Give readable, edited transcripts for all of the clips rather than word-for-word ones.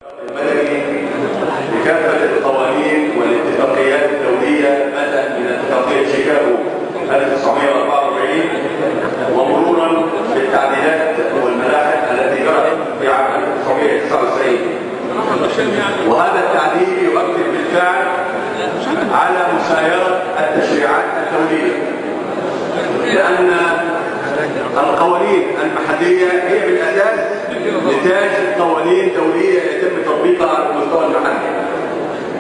المدني بكافة القوانين والاتفاقيات الدولية بدءا من اتفاقية شيكاغو 1944 ومرورا بالتعديلات والملاحق التي جرت في عام 1999. وهذا التعديل يؤكد بالفعل على مسايرة التشريعات الدولية، لأن القوانين المحلية هي بالأساس نتاج قوانين دولية يتم تطبيقها على المستوى المحلي.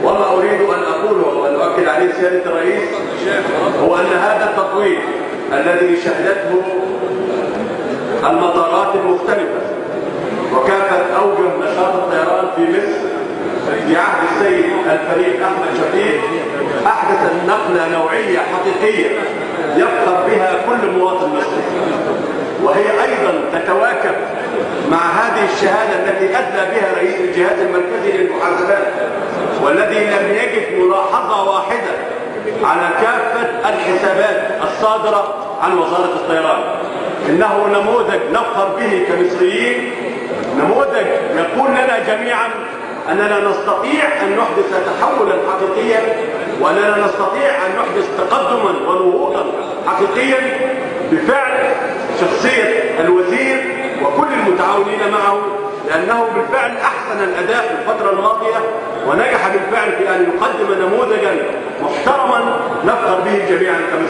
وما أريد أن أقوله وأن أؤكد عليه سيادة الرئيس هو أن هذا التطوير الذي شهدته المطارات المختلفة وكافة أوجه نشاط الطيران في مصر في عهد السيد الفريق أحمد شفيق أحدث نقلة نوعية حقيقية يفخر بها كل مواطن مصري، وهي أيضا تتواكب مع هذه الشهادة التي أدلى بها رئيس الجهاز المركزي للمحاسبات، والذي لم يجد ملاحظة واحدة على كافة الحسابات الصادرة عن وزارة الطيران. إنه نموذج نفخر به كمصريين، نموذج يقول لنا جميعا أننا نستطيع أن نحدث تحولا حقيقيا، وأننا نستطيع أن نحدث تقدما ونهوضا حقيقيا بفعل شخصية الوزير وكل المتعاونين معه، لأنه بالفعل أحسن الأداء في الفترة الماضية ونجح بالفعل في أن يقدم نموذجا محترما نفخر به جميعا كمصريين.